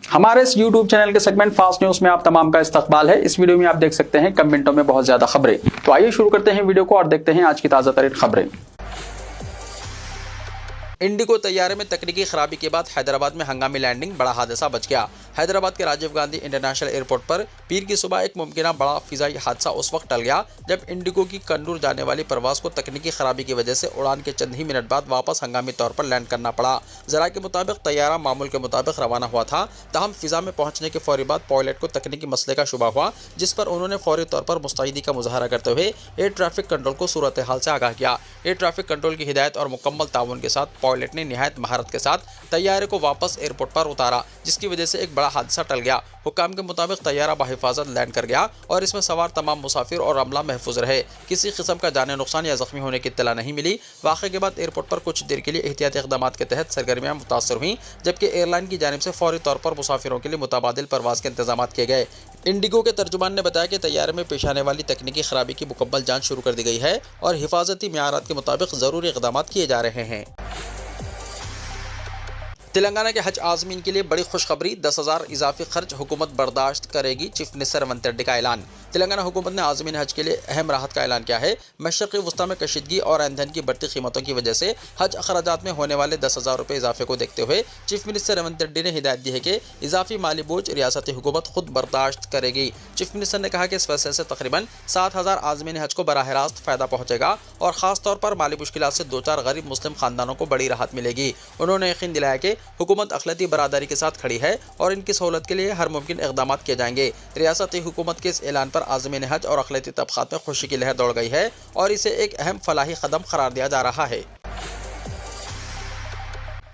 हमारे इस YouTube channel के सेगमेंट फास्ट न्यूज में आप तमाम का इस्तकबाल है। इस वीडियो में आप देख सकते हैं कम मिनटों में बहुत ज्यादा खबरें। तो आइए शुरू करते हैं वीडियो को और देखते हैं आज की ताजा तरीन खबरें। इंडिगो तैयारे में तकनीकी खराबी के बाद हैदराबाद में हंगामी लैंडिंग, बड़ा हादसा बच गया। हैदराबाद के राजीव गांधी इंटरनेशनल एयरपोर्ट पर पीर की सुबह एक मुमकिन बड़ा फिजाई हादसा उस वक्त टल गया जब इंडिगो की कन्नूर जाने वाली परवाज को तकनीकी खराबी की वजह से उड़ान के चंद ही मिनट बाद वापस हंगामी तौर पर लैंड करना पड़ा। जरा के मुताबिक तैयारा मामूल के मुताबिक रवाना हुआ था, ताहम फिजा में पहुंचने के फौरी बाद पायलट को तकनीकी मसले का शुबा हुआ, जिस पर उन्होंने फौरी तौर पर मुस्तैदी का मुजाहरा करते हुए एयर ट्रैफिक कंट्रोल को सूरत हाल से आगाह किया। एयर ट्रैफिक कंट्रोल की हिदायत और मुकम्मल ताउन के साथ पायलट ने निहायत महारत के साथ तैयारे को वापस एयरपोर्ट पर उतारा, जिसकी वजह से एक बड़ा हादसा टल गया। हुक्काम के मुताबिक तैयारा बाहिफाजत लैंड कर गया और इसमें सवार तमाम मुसाफिर और अमला महफूज रहे। किसी किस्म का जाने नुकसान या जख्मी होने की इत्तला नहीं मिली। वाक़े के बाद एयरपोर्ट पर कुछ देर के लिए एहतियाती इक़दामात के तहत सरगर्मियाँ मुतासर हुई, जबकि एयरलाइन की जानिब से फौरी तौर पर मुसाफिरों के लिए मुतबादिल परवाज़ के इंतजाम किए गए। इंडिगो के तर्जुमान ने बताया कि तैयारे में पेश आने वाली तकनीकी खराबी की मुकम्मल जाँच शुरू कर दी गई है और हिफाजती मियारात के मुताबिक ज़रूरी इक़दामात किए जा रहे हैं। तेलंगाना के हज आज़मीन के लिए बड़ी खुशखबरी, 10,000 इजाफी खर्च हुकूमत बर्दाश्त करेगी, चीफ मिनिस्टर रेवंत रेड्डी का ऐलान। तेलंगाना हुकूमत ने आज़मीन हज के लिए अहम राहत का ऐलान किया है। मशरक़ी वस्ता में कशीदगी और ईंधन की बढ़ती कीमतों की वजह से हज अखराजात में होने वाले 10,000 रुपये इजाफे को देखते हुए चीफ मिनिस्टर रेवंत रेड्डी ने हिदायत दी है कि इजाफी माली बोझ रियासती हुकूमत खुद बर्दाश्त करेगी। चीफ मिनिस्टर ने कहा कि इस फैसले से तकरीबन 7,000 आज़मीन हज को बराह रास्त फ़ायदा पहुँचेगा और ख़ास तौर पर माली मुश्किलात से 2-4 गरीब मुस्लिम ख़ानदानों को बड़ी राहत मिलेगी। उन्होंने यकीन दिलाया कि हुकूमत अखिलती बरादरी के साथ खड़ी है और इनकी सहूलत के लिए हर मुमकिन इक़दाम किए जाएंगे। रियासती हुकूमत के इस ऐलान पर आज़मीन हज और अखिलती तबक़ात में खुशी की लहर दौड़ गई है और इसे एक अहम फलाही कदम करार दिया जा रहा है।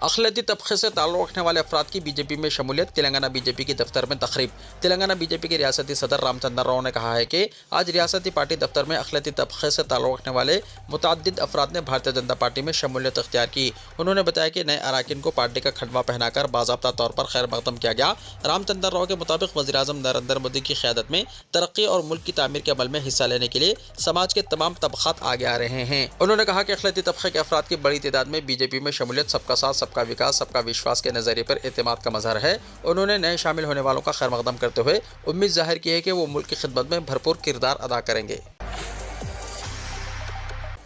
अखिलती तबक़े से ताल्लुक़ रखने वाले अफराद की बीजेपी में शमूलियत, तेलंगाना बीजेपी के दफ्तर में तकरीब। तेलंगाना बीजेपी के रियासती सदर रामचंद्र राव ने कहा है कि आज रियासती पार्टी दफ्तर में अखिलती तबक़े से ताल्लुक़ रखने वाले मुतअद्दिद अफराद ने भारतीय जनता पार्टी में शमूलियत इख्तियार की। उन्होंने बताया कि नए अरकान को पार्टी का खंडवा पहनाकर बाज़ाब्ता तौर पर खैर मक़दम किया गया। रामचंद्र राव के मुताबिक वज़ीर-ए-आज़म नरेंद्र मोदी की क़यादत में तरक्की और मुल्क की तामीर के अमल में हिस्सा लेने के लिए समाज के तमाम तबक़ात आगे आ रहे हैं। उन्होंने कहा कि अखिलती तबक़े के अफराद की बड़ी तादाद में बीजेपी में शमूलियत सबका साथ, सबका विकास, सबका विश्वास के नज़रिए पर एतमाद का मज़हर है। उन्होंने नए शामिल होने वालों का खैर मक़दम करते हुए उम्मीद ज़ाहिर की है कि वो मुल्क की खिदमत में भरपूर किरदार अदा करेंगे।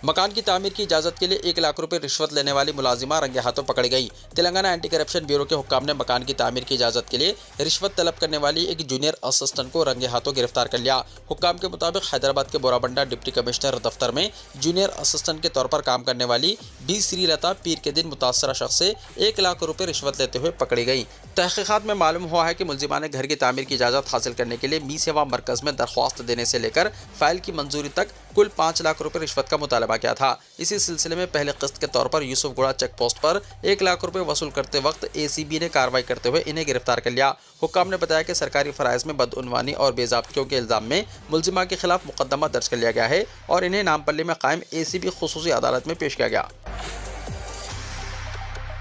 मकान की तामीर की इजाज़त के लिए 1 लाख रुपए रिश्वत लेने वाली मुलाजिमा रंगे हाथों पकड़ी गई। तेलंगाना एंटी करप्शन ब्यूरो के हुक्काम ने मकान की तामीर की इजाज़त के लिए रिश्वत तलब करने वाली एक जूनियर असिस्टेंट को रंगे हाथों गिरफ्तार कर लिया। हुक्काम के मुताबिक हैदराबाद के बोराबंडा डिप्टी कमिश्नर दफ्तर में जूनियर असिस्टेंट के तौर पर काम करने वाली बी श्रीलता पीर के दिन मुतासरा शख्स से 1 लाख रुपए रिश्वत लेते हुए पकड़ी गई। तहक़ीक़ात में मालूम हुआ है कि मुलजिमा ने घर की तामीर की इजाज़त हासिल करने के लिए मी सेवा मरकज़ में दरख्वास्त देने से लेकर फ़ाइल की मंजूरी तक कुल 5 लाख रुपए रिश्वत का मुतालबा किया था। इसी सिलसिले में पहले किस्त के तौर पर यूसुफगुड़ा चेक पोस्ट पर 1 लाख रुपए वसूल करते वक्त ACB ने कार्रवाई करते हुए इन्हें गिरफ्तार कर लिया। हुक्काम ने बताया कि सरकारी फ़राइज़ में बदउनवानी और बेज़ाब्तियों के इल्ज़ाम में मुलजिमा के खिलाफ मुकदमा दर्ज कर लिया गया है और इन्हें नामपल्ली में कायम ACB खुसूसी अदालत में पेश किया गया।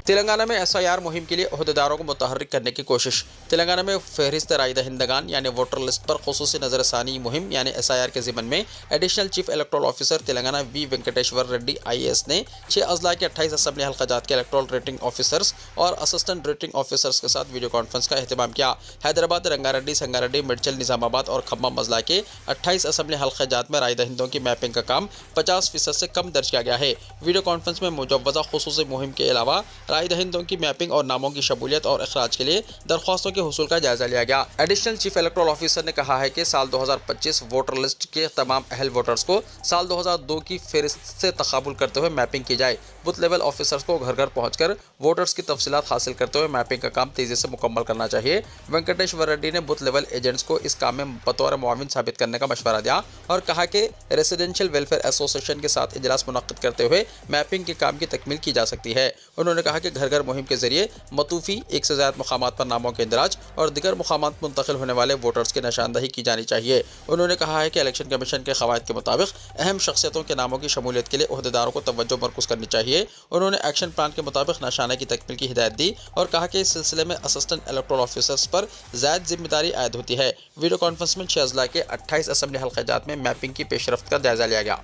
तेलंगाना में SIR मुहिम के लिए अहदेदारों को मुतहर्रिक करने की कोशिश। तेलंगाना में फहरिस्त राय दहिंदगान यानी वोटर लिस्ट पर खुसूसी नज़रसानी मुहिम यानी SIR के ज़िम्मन में additional chief electoral officer Telangana V Venkateswara Reddy IAS ने 6 अजला के 28 असम्बली हल्काजात के इलेक्टोरल रेटिंग ऑफिसर्स और असिस्टेंट रेटिंग ऑफिसर्स के साथ वीडियो कॉन्फ्रेंस का एहतमाम किया। हैदराबाद, रंगारेड्डी, संगारेड्डी, मिर्चल, निज़ामाबाद और खम्मम अजला के 28 असम्बली हल्काजात में राय दहिंदों की मैपिंग का काम 50% से कम दर्ज किया गया है। वीडियो कॉन्फ्रेंस में मुजव्वज़ा खुसूसी मुहिम के अलावा राय दहिंदों की मैपिंग और नामों की शमूलियत और अखराज के लिए दरख्वास्तों के हुसूल का जायजा लिया गया। एडिशनल चीफ इलेक्टोरल ऑफिसर ने कहा है कि साल 2025 वोटर लिस्ट के तमाम अहल वोटर्स को साल 2002 की फहरिस्त से तक़ाबुल करते हुए मैपिंग की जाए। बूथ लेवल ऑफिसर्स को घर घर पहुंचकर वोटर्स की तफसीलात हासिल करते हुए मैपिंग का काम तेजी से मुकम्मल करना चाहिए। वेंकटेश्वर रेड्डी ने बूथ लेवल एजेंट्स को इस काम में बतौर मुआविन साबित करने का मशवरा दिया और कहा कि रेसिडेंशियल वेलफेयर एसोसिएशन के साथ इजलास मुनक्किद करते हुए मैपिंग के काम की तकमील की जा सकती है। उन्होंने कहा कि घर घर मुहिम के जरिए मतूफ़ी 1 से ज़्यादा मुकामात पर नामों के इंदराज और दिगर मुकामात मुंतकिल होने वाले वोटर्स की निशानदही की जानी चाहिए। उन्होंने कहा है कि इलेक्शन कमीशन के क़वायद के मुताबिक अहम शख्सियतों के नामों की शमूलियत के लिए अहदेदारों को तवज्जो मरकूज़ करनी चाहिए। उन्होंने एक्शन प्लान के मुताबिक निशाने की तकमील की हिदायत दी और कहा कि इस सिलसिले में असिस्टेंट इलेक्टोरल ऑफिसर्स पर ज़ायद जिम्मेदारी आयद होती है। वीडियो कॉन्फ्रेंस में 6 अजला के 28 असम्बली हल्काजात में मैपिंग की पेशरफ्त का जायजा लिया गया।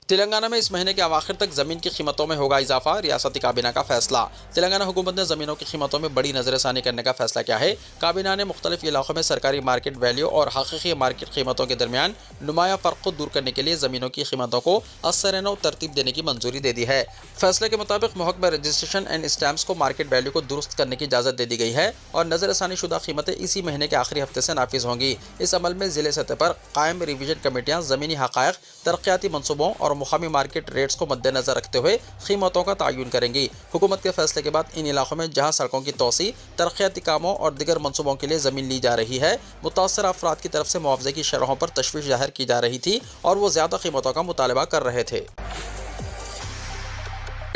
तेलंगाना में इस महीने के अवाखिर तक ज़मीन की कीमतों में होगा इजाफा, रियासती काबीना का फैसला। तेलंगाना हुकूमत ने ज़मीनों की कीमतों में बड़ी नज़रसानी करने का फैसला किया है। काबीना ने मुख्तलिफ इलाकों में सरकारी मार्केट वैल्यू और हकीकी मार्केट कीमतों के दरमियान नुमाया फ़र्क को दूर करने के लिए ज़मीनों की कीमतों को असर-ए-नौ तरतीब देने की मंजूरी दे दी है। फैसले के मुताबिक महकमा रजिस्ट्रेशन एंड स्टैम्प्स को मार्केट वैल्यू को दुरुस्त करने की इजाज़त दे दी गई है और नज़रसानी शुदा कीमतें इसी महीने के आखिरी हफ्ते से नाफिज होंगी। इस अमल में ज़िले सतह पर कायम रिवीजन कमेटियाँ ज़मीनी हक़ाइक़, तरक्याती मनसूबों और मुकामी मार्केट रेट्स को मद्देनजर रखते हुए कीमतों का तयन करेंगी। हुकूमत के फैसले के बाद इन इलाकों में जहां सड़कों की तोसी, तरक्याती कामों और दीगर मनसूबों के लिए ज़मीन ली जा रही है, मुतासर अफराद की तरफ से मुआवजे की शरहों पर तशवीश जाहिर की जा रही थी और वो ज़्यादा कीमतों का मुतालबा कर रहे थे।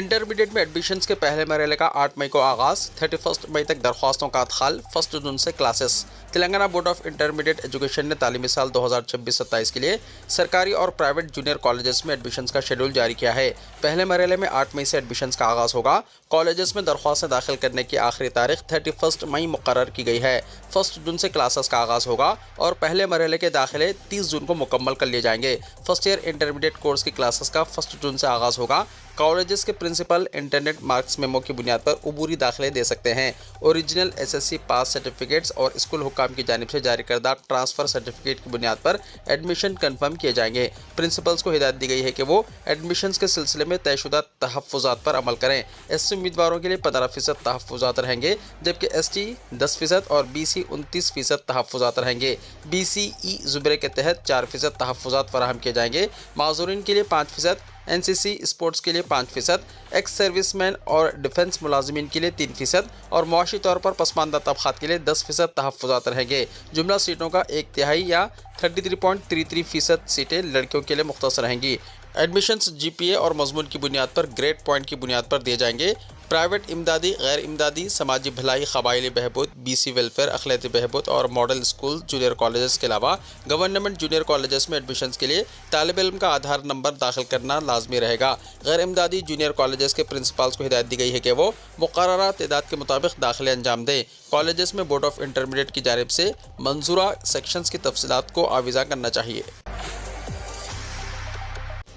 इंटरमीडिएट में एडमिशन्स के पहले मरहले का 8 मई को आगाज़, 31 मई तक दरख्वास्तों का अदखाल, 1 जून से classes. Telangana board of intermediate education ने तालीमी साल 2026-27 के लिए सरकारी और प्राइवेट जूनियर कॉलेजेस में एडमिशन्स का शेड्यूल जारी किया है। पहले मरहले में 8 मई से एडमिशन्स का आगाज़ होगा। कॉलेजेस में दरख्वास्तें दाखिल करने की आखिरी तारीख 31 मई मुकर्रर की गई है। 1 जून से क्लासेस का आगाज़ होगा और पहले मरहले के दाखिले 30 जून को मुकम्मल कर लिए जाएंगे। फर्स्ट ईयर इंटरमीडिएट कोर्स की क्लासेस का 1 जून से आगाज़ होगा। कॉलेजेस के प्रिंसिपल इंटरनेट मार्क्स मेमो की बुनियाद पर उबूरी दाखिले दे सकते हैं। ओरिजिनल एसएससी पास सर्टिफिकेट्स और स्कूल हुक्काम की जानिब से जारी करदा ट्रांसफ़र सर्टिफिकेट की बुनियाद पर एडमिशन कन्फर्म किए जाएंगे। प्रिंसिपल्स को हिदायत दी गई है कि वो एडमिशन्स के सिलसिले में तयशुदा तहफ़्फ़ुज़ात पर अमल करें। एससी उम्मीदवारों के लिए 15% तहफ़्फ़ुज़ात रहेंगे, जबकि एसटी 10% और बीसी 29% तहफ़्फ़ुज़ात रहेंगे। बीसीई ज़ुमरे के तहत 4% तहफ़्फ़ुज़ात फराहम किए जाएंगे। माज़ूरीन के लिए 5%, एनसीसी स्पोर्ट्स के लिए 5%, एक्स सर्विसमैन और डिफेंस मुलाजिमीन के लिए 3% और मुआशी तौर पर पसमानदा तबक़ात के लिए 10% तहफ़्फ़ुज़ात रहेंगे। जुमला सीटों का 1/3 या 33.33% सीटें लड़कियों के लिए मुख्तस रहेंगी। एडमिशन्स जीपीए और मजमून की बुनियाद पर ग्रेड पॉइंट की बुनियाद पर दिए जाएंगे। प्राइवेट इमदादी, गैर इमदादी, समाजी भलाई, क़बायली बहबूद, बीसी वेलफेयर, अखलाती बहबूद और मॉडल स्कूल जूनियर कॉलेजेस के अलावा गवर्नमेंट जूनियर कॉलेजेस में एडमिशन्स के लिए तालिब इल्म का आधार नंबर दाखिल करना लाजमी रहेगा। गैर इमदादी जूनियर कॉलेजेस के प्रिंसिपल्स को हिदायत दी गई है कि वो मुक़र्ररा तादाद के मुताबिक दाखिले अंजाम दें। कॉलेजेस में बोर्ड ऑफ इंटरमीडिएट की जानिब से मंजूरा सेक्शंस की तफसीलात को आविज़ा करना चाहिए।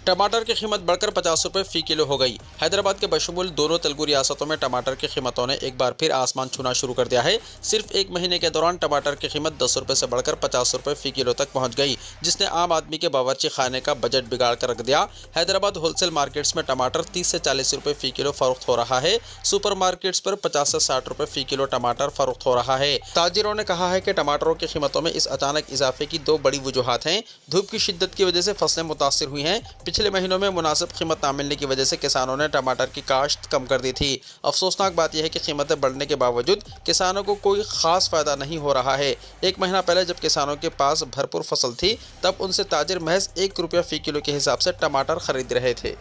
टमाटर की कीमत बढ़कर 50 रुपये फ़ी किलो हो गई। हैदराबाद के बशमूल दोनों तेलुगु रियासतों में टमाटर की कीमतों ने एक बार फिर आसमान छूना शुरू कर दिया है। सिर्फ एक महीने के दौरान टमाटर की कीमत 10 रुपये से बढ़कर 50 रुपये फ़ी किलो तक पहुंच गई, जिसने आम आदमी के बावर्ची खाने का बजट बिगाड़ कर रख दिया। हैदराबाद होलसेल मार्केट्स में टमाटर 30 से 40 रुपये फ़ी किलो फरोख्त हो रहा है। सुपर मार्केट्स पर 50 से 60 रुपये फ़ी किलो टमाटर फरोख्त हो रहा है। ताजिरों ने कहा है कि टमाटरों की कीमतों में इस अचानक इजाफे की 2 बड़ी वजूहात हैं। धूप की शिद्दत की वजह से फसलें मुतासिर हुई हैं। पिछले महीनों में मुनासिब कीमत ना मिलने की वजह से किसानों ने टमाटर की काश्त कम कर दी थी। अफसोसनाक बात यह है कि कीमतें बढ़ने के बावजूद किसानों को कोई खास फायदा नहीं हो रहा है। एक महीना पहले जब किसानों के पास भरपूर फसल थी, तब उनसे ताजिर महज 1 रुपया फ़ी किलो के हिसाब से टमाटर खरीद रहे थे।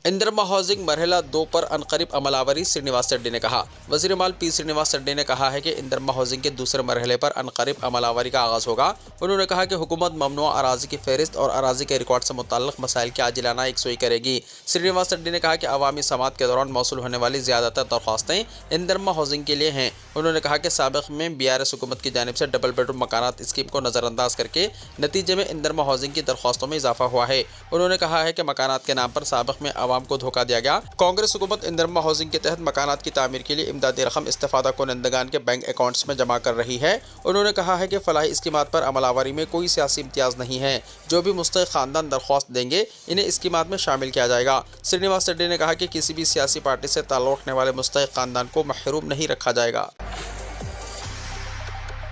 इंदरमा हाउसिंग मरहला 2 पर अनकरीब अमलावरी, श्रीनिवास रेड्डी ने कहा। वज़ीर माल पी श्रीनिवास रेड्डी ने कहा है कि इंदरमा हाउसिंग के दूसरे मरहले पर अनकरीब अमलावरी का आगाज़ होगा। उन्होंने कहा कि हुकूमत ममनुआ अराज़ी की फहरिस्त और अराज़ी के रिकॉर्ड से मुतल्लिक़ मसाइल की आजिलाना यकसुई करेगी। श्रीनिवास रेड्डी ने कहा कि अवामी समात के दौरान मौसूल होने वाली ज़्यादातर दरख्वास्तें इंदरमा हाउसिंग के लिए हैं। उन्होंने कहा कि साबिक़ में BRS हुकूमत की जानिब से डबल बेडरूम मकानात स्कीम को नज़रअंदाज करके नतीजे में इंदरमा हाउसिंग की दरख्वास्तों में इजाफा हुआ है। उन्होंने कहा है कि मकानात के नाम पर साबिक़ में आवाम को धोखा दिया गया। कांग्रेस हुकूमत इंदरमा हाउसिंग के तहत मकानात की तामीर के लिए इमदादी रकम इस्तेफादा कुनंदगान के बैंक अकाउंट्स में जमा कर रही है। उन्होंने कहा है कि फलाही स्कीमात पर अमलावरी में कोई सियासी इम्तियाज़ नहीं है। जो भी मुस्तहिक़ ख़ानदान दरख्वास्त देंगे, इन्हें स्कीमात में शामिल किया जाएगा। श्रीनिवास रेड्डी ने कहा कि किसी भी सियासी पार्टी से ताल्लुक़ रखने वाले मुस्तहिक़ ख़ानदान को महरूम नहीं रखा जाएगा।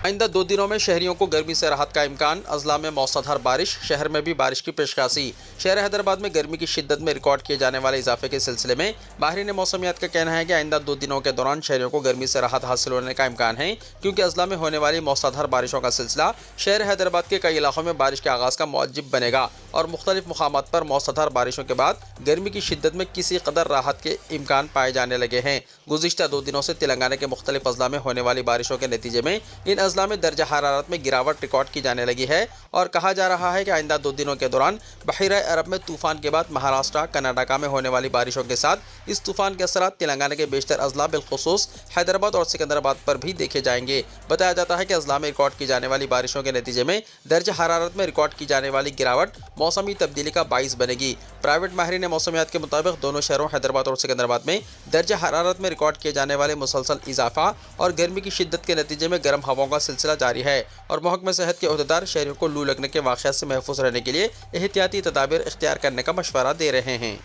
आइंदा 2 दिनों में शहरियों को गर्मी से राहत का इम्कान, अजला में मौसलाधार बारिश, शहर में भी बारिश की पेशकशी। शहर हैदराबाद में गर्मी की शिद्दत में रिकॉर्ड किए जाने वाले इजाफे के सिलसिले में माहिरीन मौसमियात का कहना है कि आइंदा 2 दिनों के दौरान शहरियों को गर्मी से राहत हासिल होने का इम्कान है, क्योंकि अजला में होने वाली मौसलाधार बारिशों का सिलसिला शहर हैदराबाद के कई इलाकों में बारिश के आगाज़ का मौजिब बनेगा और मुख्तलिफ मुकामात पर मौसलाधार बारिशों के बाद गर्मी की शिद्दत में किसी कदर राहत के इम्कान पाए जाने लगे हैं। गुज़िश्ता 2 दिनों से तेलंगाना के मुख्तलिफ अजला में होने वाली बारिशों के नतीजे में इन اضلاع میں درجہ حرارت میں گراوٹ ریکارڈ کی جانے لگی ہے اور کہا جا رہا ہے کہ آئندہ 2 دنوں کے دوران بحیرہ عرب میں طوفان کے بعد مہاراشٹر کرناٹک میں ہونے والی بارشوں کے ساتھ اس طوفان کے اثرات تلنگانہ کے بیشتر اضلاع بالخصوص حیدرآباد اور سکندرآباد پر بھی دیکھے جائیں گے۔ بتایا جاتا ہے کہ اضلاع میں ریکارڈ کی جانے والی بارشوں کے نتیجے میں درجہ حرارت میں ریکارڈ کی جانے والی گراوٹ موسمی تبدیلی کا باعث بنے گی۔ پرائیویٹ ماہرین موسمیات کے مطابق دونوں شہروں حیدرآباد اور سکندرآباد میں درجہ حرارت میں ریکارڈ کیے جانے والے مسلسل اضافہ اور گرمی کی شدت کے نتیجے میں گرم ہواؤں کا سلسلہ جاری ہے اور محکمہ صحت کے عہدیدار شہریوں کو لو لگنے کے واقعات سے محفوظ رہنے کے لیے احتیاطی تدابیر اختیار کرنے کا مشورہ دے رہے ہیں۔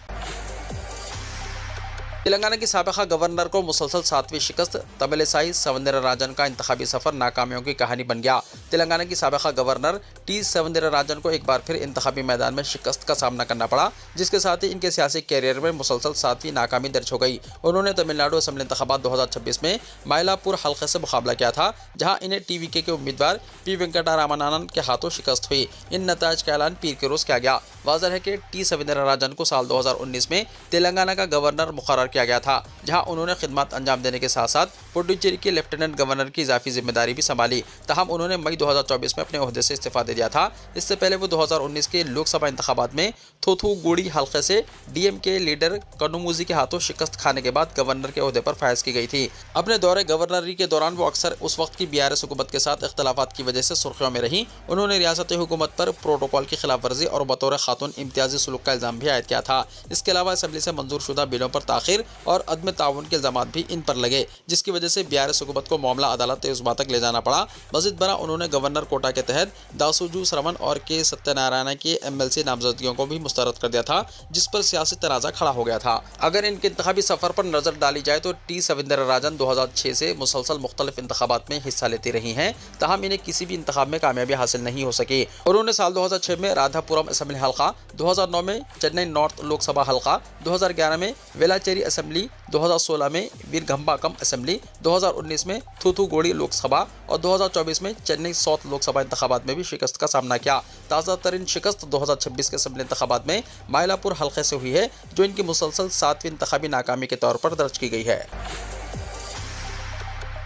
تلنگانہ کی سابقہ گورنر کو مسلسل 7ویں شکست، تملسائی سوندرراجن کا انتخابی سفر ناکامیوں کی کہانی بن گیا۔ تلنگانہ کی سابقہ گورنر ٹی سوندرراجن کو ایک بار پھر انتخابی میدان میں شکست کا سامنا کرنا پڑا، جس کے ساتھ ہی ان کے سیاسی کیریئر میں مسلسل 7ویں ناکامی درج ہو گئی۔ انہوں نے تمل ناڈو اسمبلی انتخابات 2026 میں مائلاپور حلقے سے مقابلہ کیا تھا، جہاں انہیں ٹی وی کے امیدوار پی وینکٹا رامنان کے ہاتھوں شکست ہوئی۔ ان نتائج کا اعلان پیر کے روز کیا گیا۔ واضح ہے کہ ٹی سوندرراجن کو سال 2019 میں تلنگانہ کا گورنر مقرر کیا گیا تھا، جہاں انہوں نے خدمات انجام دینے کے ساتھ ساتھ پڈوچیری کے لیفٹیننٹ گورنر کی اضافی ذمہ داری بھی سنبھالی۔ تاہم انہوں نے مئی 2024 میں اپنے عہدے سے استعفیٰ دے دیا تھا۔ اس سے پہلے وہ 2019 کے لوک سبھا انتخابات میں تھوتھو گوڑی حلقے سے ڈی ایم کے لیڈر کنوموزی کے ہاتھوں شکست کھانے کے بعد گورنر کے عہدے پر فائز کی گئی تھی۔ اپنے دورے گورنری کے دوران وہ اکثر اس وقت کی BRS حکومت کے ساتھ اختلافات کی وجہ سے سرخیوں میں رہیں۔ انہوں نے ریاستی حکومت پر پروٹوکول کی خلاف ورزی اور بطور خاتون امتیازی سلوک کا الزام بھی عائد کیا تھا۔ اس کے علاوہ اسمبلی سے منظور شدہ بلوں پر تاخیر اور عدم تعاون کے الزامات بھی ان پر لگے، جس کی وجہ سے BRS حکومت کو معاملہ عدالت عظمیٰ تک لے جانا پڑا۔ مزید برآں انہوں نے گورنر کوٹا کے تحت داسوجو سرون اور کے ستیہ نارائنا کی MLC نامزدگیوں کو بھی مسترد کر دیا تھا، جس پر سیاسی تنازع کھڑا ہو گیا تھا۔ اگر ان کے انتخابی سفر پر نظر ڈالی جائے تو ٹی سوندرراجن 2006 سے مسلسل مختلف انتخابات میں حصہ لیتی رہی ہیں، تاہم انہیں کسی بھی انتخاب میں کامیابی حاصل نہیں ہو سکی۔ انہوں نے سال 2006 میں رادھا پورم اسمبلی حلقہ، 2009 میں چنئی نارتھ لوک سبھا حلقہ، 2011 میں ویلاچیری اسمبلی، 2016 میں ویرگمباکم اسمبلی، 2019 میں تھوتھو گوڑی لوک سبھا اور 2024 میں چنئی ساؤتھ لوک سبھا انتخابات میں بھی شکست کا سامنا کیا۔ تازہ ترین شکست 2026 کے اسمبلی انتخابات میں مائلاپور حلقے سے ہوئی ہے، جو ان کی مسلسل 7ویں انتخابی ناکامی کے طور پر درج کی گئی ہے۔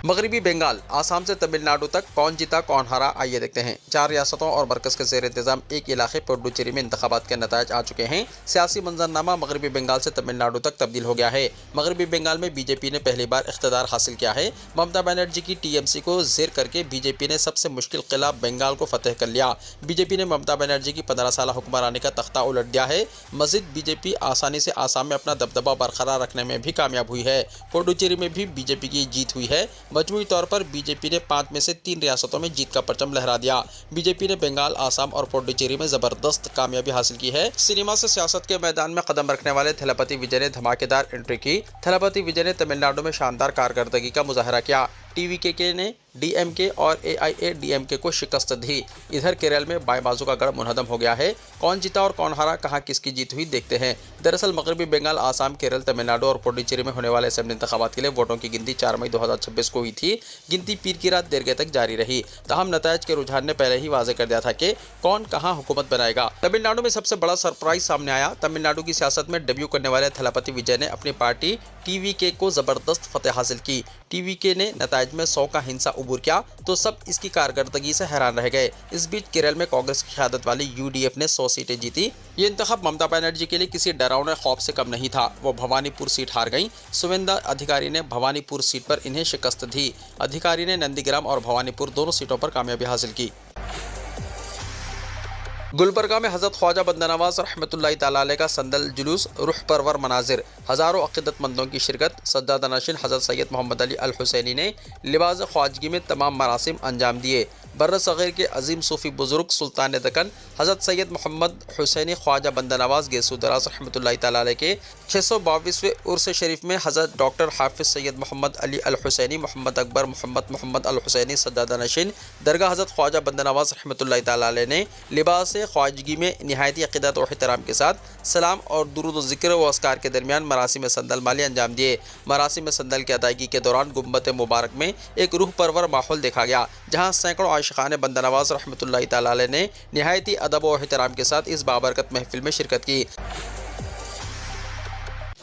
مغربی بنگال، آسام سے تمل ناڈو تک کون جیتا کون ہارا، آئیے دیکھتے ہیں۔ 4 ریاستوں اور مرکز کے زیر انتظام ایک علاقے پڈوچیری میں انتخابات کے نتائج آ چکے ہیں۔ سیاسی منظرنامہ مغربی بنگال سے تمل ناڈو تک تبدیل ہو گیا ہے۔ مغربی بنگال میں BJP نے پہلی بار اقتدار حاصل کیا ہے۔ ممتا بنرجی کی TMC کو زیر کر کے BJP نے سب سے مشکل قلعہ بنگال کو فتح کر لیا۔ BJP نے ممتا بنرجی کی 15 سالہ حکمرانی کا تختہ الٹ دیا ہے۔ مزید BJP آسانی سے آسام میں اپنا دبدبہ برقرار رکھنے میں بھی کامیاب ہوئی ہے۔ پڈوچیری میں بھی BJP کی جیت ہوئی ہے۔ مجموعی طور پر BJP نے 5 میں سے 3 ریاستوں میں جیت کا پرچم لہرا دیا۔ BJP نے بنگال، آسام اور پڈوچیری میں زبردست کامیابی حاصل کی ہے۔ سنیما سے سیاست کے میدان میں قدم رکھنے والے تھلپتی وجے نے دھماکے دار انٹری کی۔ تھلپتی وجے نے تمل ناڈو میں شاندار کارکردگی کا مظاہرہ کیا۔ TVK نے DMK اور AIADMK کو شکست دی۔ ادھر کیرل میں بائیں بازو کا گڑھ منہدم ہو گیا ہے۔ کون جیتا اور کون ہارا، کہاں کس کی جیت ہوئی، دیکھتے ہیں۔ دراصل مغربی بنگال، آسام، کیرل، تمل ناڈو اور پڈوچیری میں ہونے والے اسمبلی انتخابات کے لیے ووٹوں کی گنتی 4 مئی 2026 کو ہوئی تھی۔ گنتی پیر کی رات دیر گئے تک جاری رہی، تاہم نتائج کے رجحان نے پہلے ہی واضح کر دیا تھا کہ کون کہاں حکومت بنائے گا۔ تمل ناڈو میں سب سے بڑا سرپرائز سامنے آیا۔ تمل ناڈو کی سیاست میں ڈیبیو کرنے والے تھلپتی وجے نے اپنی پارٹی TVK کو زبردست فتح حاصل کی۔ TVK نے نتائج میں 100 کا ہنسا عبور کیا تو سب اس کی کارکردگی سے حیران رہ گئے۔ اس بیچ کیرل میں کانگریس کی قیادت والی UDF نے 100 سیٹیں جیتی۔ یہ انتخاب ممتا بنرجی کے لیے کسی ڈراؤنے خوف سے کم نہیں تھا۔ وہ بھوانی پور سیٹ ہار گئیں۔ سویندا ادھیکاری نے بھوانی پور سیٹ پر انہیں شکست دی۔ ادھیکاری نے نندی گرام اور بھوانی پور دونوں سیٹوں پر کامیابی حاصل کی۔ گلبرگہ میں حضرت خواجہ بندہ نواز رحمۃ اللہ تعالیٰ علیہ کا سندل جلوس، روح پرور مناظر، ہزاروں عقیدت مندوں کی شرکت۔ سجادہ نشین حضرت سید محمد علی الحسینی نے لباس خواجگی میں تمام مراسم انجام دیے۔ بر صغیر کے عظیم صوفی بزرگ سلطان دکن حضرت سید محمد حسینی خواجہ بندہ نواز گیسو دراز رحمۃ اللہ تعالیٰ علیہ کے 622ویں عرس شریف میں حضرت ڈاکٹر حافظ سید محمد علی الحسینی، محمد اکبر، محمد الحسینی سجادہ نشین درگاہ حضرت خواجہ بندہ نواز رحمۃ اللہ تعالیٰ علیہ نے لباس خواجگی میں نہایت عقیدت و احترام کے ساتھ سلام اور درود و ذکر و اذکار کے درمیان مراسم سندل مالی انجام دیے۔ مراسم سندل کی ادائیگی کے دوران گنبد مبارک میں ایک روح پرور ماحول دیکھا گیا، جہاں سینکڑوں عاشقان بندہ نواز رحمۃ اللہ تعالیٰ علیہ نے نہایت ادب و احترام کے ساتھ اس بابرکت محفل میں شرکت کی۔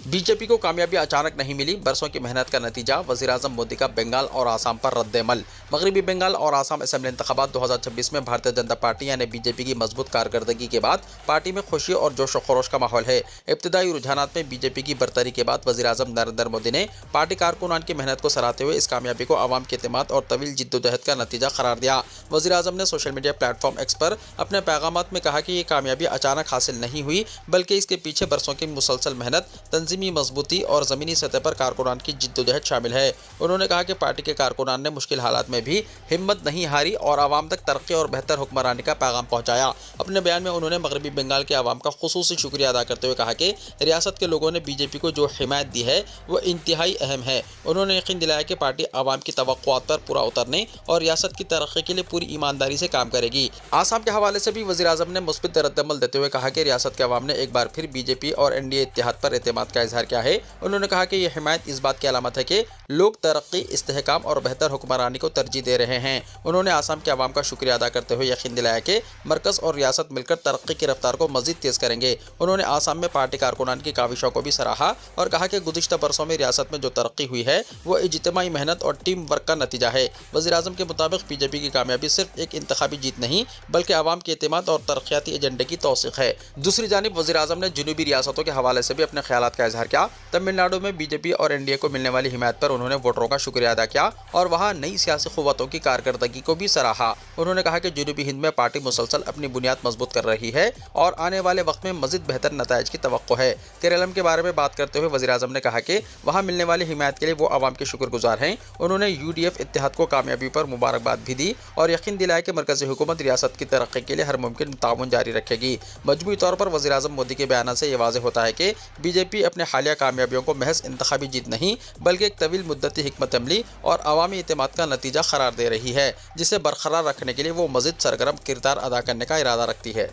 बीजेपी को कामयाबी अचानक नहीं मिली, बरसों की मेहनत का नतीजा। वज़ीर-ए-आज़म मोदी का बंगाल और आसाम पर रद्द-ए-अमल। मगरबी बंगाल और आसाम असेंबली इंतखाबात 2026 में भारतीय जनता पार्टी यानी बीजेपी की मजबूत कारकर्दगी के बाद पार्टी में खुशी और जोश व खरोश का माहौल है। इब्तदाई रुझानात में बीजेपी की बरतरी के बाद वज़ीर-ए-आज़म नरेंद्र मोदी ने पार्टी कारकुनान की मेहनत को सराहते हुए इस कामयाबी को आवाम के एतमाद और तवील जिद्दोजहद का नतीजा करार दिया। वज़ीर-ए-आज़म ने सोशल मीडिया प्लेटफॉर्म एक्स पर अपने पैगामात में कहा कि ये कामयाबी अचानक हासिल नहीं हुई, बल्कि इसके पीछे बरसों की मुसलसल मेहनत, तंजीमी मजबूती और ज़मीनी सतह पर कारकुनान की जिद्दोजहद शामिल है। उन्होंने कहा कि पार्टी के कारकुनान ने मुश्किल हालात में भी हिम्मत नहीं हारी और आवाम तक तरक्की और बेहतर हुक्मरानी का पैगाम पहुंचाया। अपने बयान में उन्होंने मगरबी बंगाल के आवाम का खुसूसी शुक्रिया अदा करते हुए कहा कि रियासत के लोगों ने बीजेपी को जो हिमायत दी है वो इंतहाई अहम है। उन्होंने यकीन दिलाया कि पार्टी आवाम की तवक्कुआत पर पूरा उतरने और रियासत की तरक्की के लिए पूरी ईमानदारी से काम करेगी। आसाम के हवाले से भी वज़ीर-ए-आज़म ने मुस्बित रद्द-ए-अमल देते हुए कहा कि रियासत के आवाम ने एक बार फिर बीजेपी और एनडीए इत्तेहाद पर एतमाद का इजहार किया है। उन्होंने कहा कि यह हिमायत इस बात की अलामत है कि लोग तरक्की, इस्तेहकाम और बेहतर हुक्मरानी को तरजीह दे रहे हैं। उन्होंने आसाम के आवाम का शुक्रिया अदा करते हुए यकीन दिलाया कि मरकज़ और रियासत मिलकर तरक्की की रफ्तार को मज़ीद तेज़ करेंगे। उन्होंने आसाम में पार्टी कारकुनान की काविशों को भी सराहा और कहा कि गुज़िश्ता बरसों में रियासत में जो तरक्की हुई है वो इज्तिमाई मेहनत और टीम वर्क का नतीजा है। वज़ीर-ए-आज़म के मुताबिक बीजेपी की कामयाबी सिर्फ एक इंतखाबी जीत नहीं बल्कि आवाम के एतमाद और तरक्याती एजेंडे की तौसीक़ है। दूसरी जानिब वज़ीर-ए-आज़म ने जनूबी रियासतों के हवाले से भी अपने ख्यालात का इजहार किया। तमिलनाडु में बीजेपी और एनडीए को मिलने वाली हिमायत पर उन्होंने वोटरों का शुक्रिया अदा किया और वहाँ नई सियासी क़ुव्वतों की कारकर्दगी को भी सराहा। उन्होंने कहा कि जनूबी हिंद में पार्टी मुसलसल अपनी बुनियाद मजबूत कर रही है और आने वाले वक्त में मज़ीद बेहतर नताइज की तवक्को है। केरलम के बारे में बात करते हुए वज़ीर-ए-आज़म ने कहा कि वहाँ मिलने वाली हिमायत के लिए वो आवाम के शुक्रगुजार हैं। उन्होंने यूडीएफ इत्तेहाद को कामयाबी पर मुबारकबाद भी दी और यकीन दिलाया कि मरकज़ी हुकूमत रियासत की तरक्की के लिए हर मुमकिन ताउन जारी रखेगी। मजमूई तौर पर वज़ीर-ए-आज़म मोदी के बयान से ये वाज़ेह होता है कि बीजेपी अपने हालिया कामयाबियों को महज इंतखाबी जीत नहीं बल्कि एक तवील मुद्दती हिकमत अमली और अवामी एतमाद का नतीजा करार दे रही है, जिसे बरकरार रखने के लिए वो मज़ीद सरगर्म किरदार अदा करने का इरादा रखती है।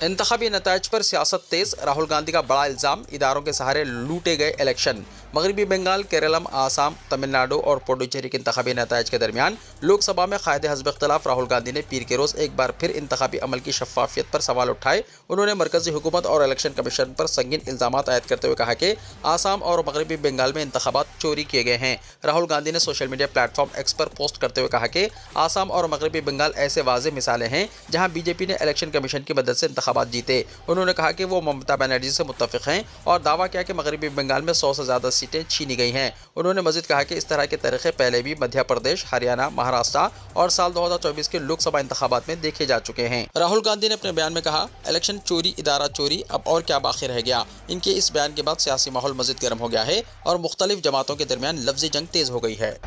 इंतखाबी नताइज पर सियासत तेज़, राहुल गांधी का बड़ा इल्ज़ाम, इदारों के सहारे लूटे गए इलेक्शन। मगरबी बंगाल, केरलम, आसाम, तमिलनाडु और पुडुचेरी के इंतखाबी नताइज के दरमियान लोकसभा में कायदे हज़्ब इख्तिलाफ राहुल गांधी ने पीर के रोज़ एक बार फिर इंतखाबी अमल की शफाफियत पर सवाल उठाए। उन्होंने मरकज़ी हुकूमत और इलेक्शन कमीशन पर संगीन इल्ज़ामात आयद करते हुए कहा कि आसाम और मगरबी बंगाल में इंतखाबात चोरी किए गए हैं। राहुल गांधी ने सोशल मीडिया प्लेटफॉर्म एक्स पर पोस्ट करते हुए कहा कि आसाम और मगरबी बंगाल ऐसे वाज़ेह मिसालें हैं जहाँ बीजेपी ने इलेक्शन कमीशन की मदद से इंतखाबात जीते। उन्होंने कहा कि वो ममता बनर्जी से मुत्तफ़िक़ हैं और दावा किया कि मगरबी बंगाल में 100 से ज़्यादा सीटें छीनी गई हैं। उन्होंने मज़ीद कहा कि इस तरह के तरीक़े पहले भी मध्य प्रदेश, हरियाणा, महाराष्ट्र और साल 2024 के लोकसभा इंतखाबात में देखे जा चुके हैं। राहुल गांधी ने अपने बयान में कहा, इलेक्शन चोरी, इदारा चोरी, अब और क्या बाकी रह गया। इनके इस बयान के बाद सियासी माहौल मज़ीद गर्म हो गया है और मुख्तलिफ जमातों के दरमियान लफ्ज़ी जंग तेज़ हो गई है।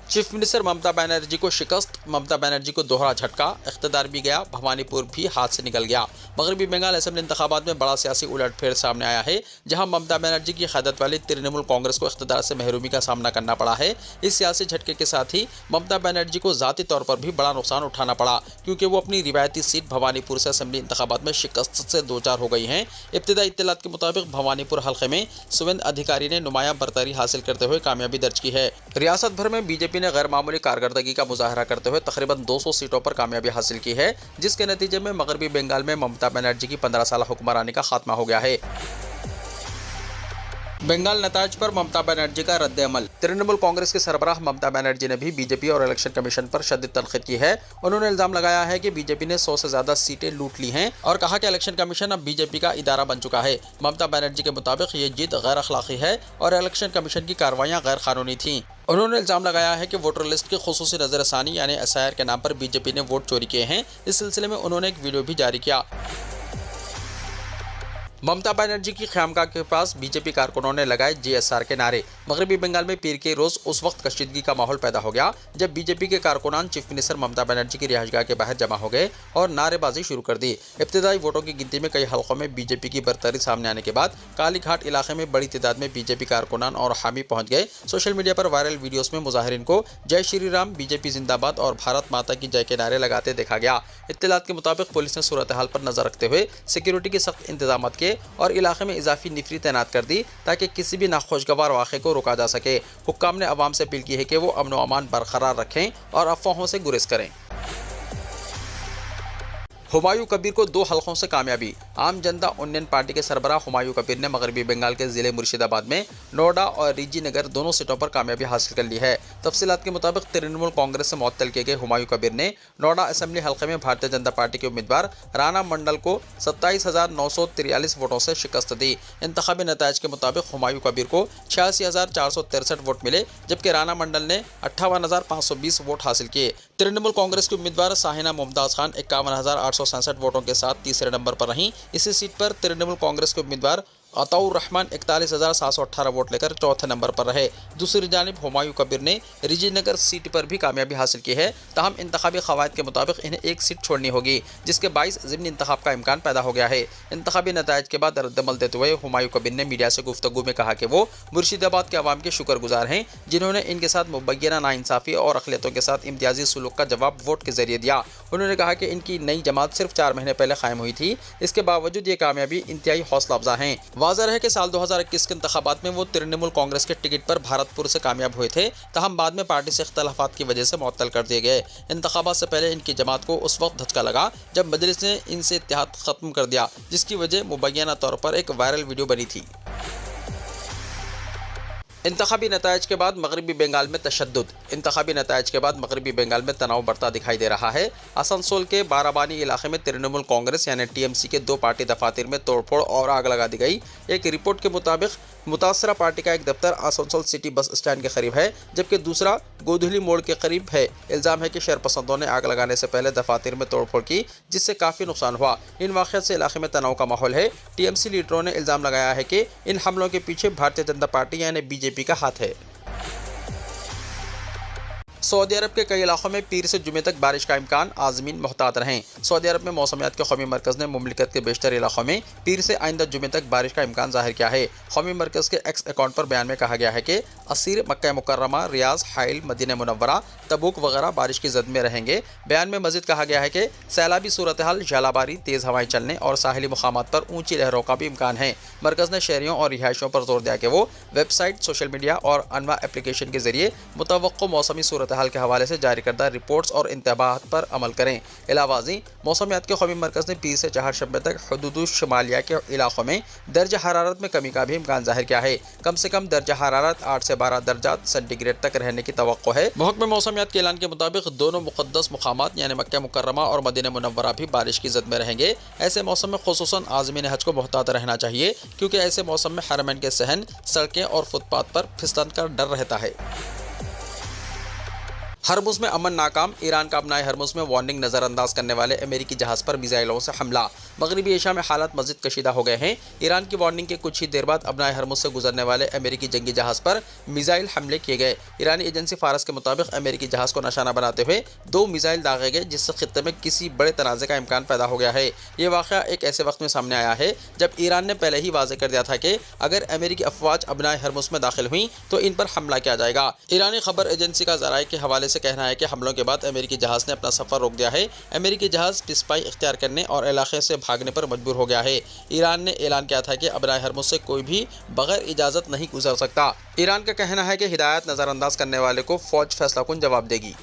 चीफ मिनिस्टर ममता बनर्जी को शिकस्त, ममता बनर्जी को दोहरा झटका, इख्तिदार भी गया, भवानीपुर भी हाथ से निकल गया। मगरबी बंगाल असेंबली इंतखाबात में बड़ा सियासी उलटफेर सामने आया है, जहां ममता बनर्जी की क़यादत वाली तृणमूल कांग्रेस को इख्तिदार से महरूमी का सामना करना पड़ा है। इस सियासी झटके के साथ ही ममता बनर्जी को ज़ाती तौर पर भी बड़ा नुकसान उठाना पड़ा, क्योंकि वो अपनी रिवायती सीट भवानीपुर से असेंबली इंतखाबात में शिकस्त से दो चार हो गई हैं। इब्तदाई इत्तलात के मुताबिक भवानीपुर हल्के में सुवेंद अधिकारी ने नुमायां बरतरी हासिल करते हुए कामयाबी दर्ज की है। रियासत भर में बीजेपी ने गैर मामूली कारकर्दगी का मुजाहरा करते हुए तकरीबन 200 सीटों पर कामयाबी हासिल की है, जिसके नतीजे में मगरबी बंगाल में ममता बनर्जी की 15 साल हुक्मरानी का खात्मा हो गया है। बंगाल नताज पर ममता बनर्जी का रद्द-ए-अमल। तृणमूल कांग्रेस के सरबराह ममता बनर्जी ने भी बीजेपी और इलेक्शन कमीशन पर शदीद तनकीद की है। उन्होंने इल्ज़ाम लगाया है कि बीजेपी ने 100 से ज़्यादा सीटें लूट ली हैं और कहा कि इलेक्शन कमीशन अब बीजेपी का इदारा बन चुका है। ममता बनर्जी के मुताबिक ये जीत गैर अखलाकी है और इलेक्शन कमीशन की कार्रवाइयाँ गैर कानूनी थीं। उन्होंने इल्ज़ाम लगाया है कि वोटर लिस्ट की खुसूसी नज़रसानी यानी एसआईआर के नाम पर बीजेपी ने वोट चोरी किए हैं। इस सिलसिले में उन्होंने एक वीडियो भी जारी किया। ममता बनर्जी की ख़यामगाह के पास बीजेपी कारकुनों ने लगाए जीएसआर के नारे। मगरबी बंगाल में पीर के रोज़ उस वक्त कशीदगी का माहौल पैदा हो गया जब बीजेपी के कारकुनान चीफ मिनिस्टर ममता बनर्जी की रिहाइशगाह के बाहर जमा हो गए और नारेबाजी शुरू कर दी। इब्तदाई वोटों की गिनती में कई हलकों में बीजेपी की बरतरी सामने आने के बाद कालीघाट इलाके में बड़ी तादाद में बीजेपी कारकुनान और हामी पहुँच गए। सोशल मीडिया पर वायरल वीडियोज़ में मुजाहिरीन को जय श्री राम, बीजेपी जिंदाबाद और भारत माता की जय के नारे लगाते देखा गया। इत्तलात के मुताबिक पुलिस ने सूरत हाल पर नजर रखते हुए सिक्योरिटी के सख्त इंतजाम किए और इलाके में इजाफी निफरी तैनात कर दी ताकि किसी भी नाखुशगवार वाक़े को रोका जा सके। हुक्काम ने अवाम से अपील की है कि वो अमन व अमान बरकरार रखें और अफवाहों से गुरेज करें। हुमायूं कबीर को 2 हलकों से कामयाबी। आम जनता उन्नयन पार्टी के सरबराह हुमायूं कबीर ने मगरबी बंगाल के जिले मुर्शिदाबाद में नोएडा और रिजी नगर दोनों सीटों पर कामयाबी हासिल कर ली है। तफसीलात के मुताबिक तृणमूल कांग्रेस से मुअत्तल किए गए हुमायूं कबीर ने नोएडा असेंबली हलके में भारतीय जनता पार्टी के उम्मीदवार राणा मंडल को 27,943 वोटों से शिकस्त दी। इंतखाबी नतायज के मुताबिक हुमायूं कबीर को 86,463 वोट मिले, जबकि राणा मंडल ने 58,520 वोट हासिल किए। तृणमूल कांग्रेस के उम्मीदवार साहिना मुमताज खान 51,867 वोटों के साथ तीसरे नंबर पर रहीं। इसी सीट पर तृणमूल कांग्रेस के उम्मीदवार अताउर रहमान 41,718 वोट लेकर चौथे नंबर पर रहे। दूसरी जानिब हुमायूं कबीर ने रिजी नगर सीट पर भी कामयाबी हासिल की है, ताहम इंतखाबी क़वायद के मुताबिक इन्हें एक सीट छोड़नी होगी, जिसके बाइस ज़िमनी इंतखाब का इम्कान पैदा हो गया है। इंतखाबी नतायज के बाद रद्दमल देते हुए हुमायूं कबीर ने मीडिया से गुफ्तगू में कहा कि वो मुर्शिदाबाद के अवाम के शुक्रगुजार हैं, जिन्होंने इनके साथ मुबैना नाइंसाफ़ी और अक़लियतों के साथ इम्तियाजी सलूक का जवाब वोट के जरिए दिया। उन्होंने कहा कि इनकी नई जमात सिर्फ 4 महीने पहले कायम हुई थी, इसके बावजूद ये कामयाबी इंतहाई हौसला अफजा है। वाज़ह है कि साल 2021 के इंतखाबात में वो तृणमूल कांग्रेस के टिकट पर भारतपुर से कामयाब हुए थे, ताहम बाद में पार्टी से इख्तलाफात की वजह से मुअत्तल कर दिए गए। इंतखाबात से पहले इनकी जमात को उस वक्त धचका लगा जब मजलिस ने इनसे इत्तेहाद खत्म कर दिया, जिसकी वजह मुबैना तौर पर एक वायरल वीडियो बनी थी। इंतखाबी नतायज के बाद मगरबी बंगाल में तशद्दुद। इंतखाबी नतायज के बाद मगरबी बंगाल में तनाव बढ़ता दिखाई दे रहा है। आसनसोल के बाराबानी इलाके में तृणमूल कांग्रेस यानी टीएमसी के 2 पार्टी दफातर में तोड़फोड़ और आग लगा दी गई। एक रिपोर्ट के मुताबिक मुतासरा पार्टी का एक दफ्तर आसनसोल सिटी बस स्टैंड के करीब है, जबकि दूसरा गोधुली मोड़ के करीब है। इल्ज़ाम है कि शहरपसंदों ने आग लगाने से पहले दफातर में तोड़फोड़ की, जिससे काफ़ी नुकसान हुआ। इन वाक़यात से इलाके में तनाव का माहौल है। टीएमसी लीडरों ने इल्ज़ाम लगाया है कि इन हमलों के पीछे भारतीय जनता पार्टी यानी बीजेपी का हाथ है। सऊदी अरब के कई इलाकों में पीर से जुमे तक बारिश का इम्कान, आज़मीन मोहतात रहें। सऊदी अरब में मौसमियात के कौमी मरकज़ ने मुमलिकत के बेशतर इलाकों में पीर से आइंदा जुमे तक बारिश का इम्कान ज़ाहिर किया है। कौमी मरकज़ के एक्स अकाउंट पर बयान में कहा गया है कि असीर, मक्का मुकर्रमा, रियाज, हाइल, मदीना मुनव्वरा, तबूक वगैरह बारिश की जद में रहेंगे। बयान में मज़ीद कहा गया है कि सैलाबी सूरत हाल, झालाबारी, तेज़ हवाएं चलने और साहिली मुकामात पर ऊँची लहरों का भी इम्कान है। मरकज़ ने शहरियों और रिहायशियों पर जोर दिया कि वो वेबसाइट, सोशल मीडिया और अनवा एप्लीकेशन के जरिए मुतवक्को मौसमी सूरत हाल के हवाले से जारी करदा रिपोर्ट्स और इंतबाहत पर अमल करें। इलावाज़ी मौसमियात के कौमी मरकज़ ने पीर से चहारशंबे तक हुदूद शुमालिया के इलाकों में दर्ज हरारत में कमी का भी इम्कान ज़ाहिर किया है। कम से कम दर्ज हरारत 8 से 12 दर्जात सेंटीग्रेड तक रहने की तवक्को है। महकमे मौसमियात के ऐलान के मुताबिक दोनों मुक़द्दस मुकामात यानी मक्का मुकर्रमा और मदीना मुनव्वरा भी बारिश की जद में रहेंगे। ऐसे मौसम में खुसूसन आज़मीन हज को मोहतात रहना चाहिए, क्योंकि ऐसे मौसम में हरमैन के सहन, सड़कें और फुटपाथ पर फिसलन का डर रहता है। हरमुज में अमन नाकाम। ईरान का अपनाए हरमुज में वार्निंग नज़रअंदाज करने वाले अमेरिकी जहाज़ पर मिसाइलों से हमला। मगरबी एशिया में हालात मज़ीद कशीदा हो गए हैं। ईरान की वार्निंग के कुछ ही देर बाद अपनाए हरमुज से गुजरने वाले अमेरिकी जंगी जहाज़ पर मिसाइल हमले किए गए। ईरानी एजेंसी फारस के मुताबिक अमेरिकी जहाज़ को निशाना बनाते हुए 2 मिसाइल दागे गए, जिससे खित्ते में किसी बड़े तनाज़े का इम्कान पैदा हो गया है। ये वाक़या एक ऐसे वक्त में सामने आया है जब ईरान ने पहले ही वाज़े कर दिया था कि अगर अमेरिकी अफवाज अपनाए हरमुज में दाखिल हुई तो इन पर हमला किया जाएगा। ईरानी खबर एजेंसी का ज़राए के हवाले से कहना है कि हमलों के बाद अमेरिकी जहाज़ ने अपना सफ़र रोक दिया है। अमेरिकी जहाज़ पिस्पाई इख्तियार करने और इलाके से भागने पर मजबूर हो गया है। ईरान ने ऐलान किया था कि अपनाए हरमुज से कोई भी बगैर इजाज़त नहीं गुजर सकता। ईरान का कहना है कि हिदायत नज़रअंदाज करने वाले को फ़ौज फैसलाकुन जवाब देगी।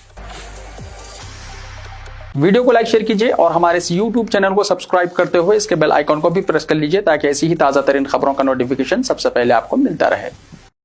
वीडियो को लाइक शेयर कीजिए और हमारे इस YouTube चैनल को सब्सक्राइब करते हुए इसके बेल आइकॉन को भी प्रेस कर लीजिए, ताकि ऐसी ही ताज़ा तरीन खबरों का नोटिफिकेशन सबसे पहले आपको मिलता रहे।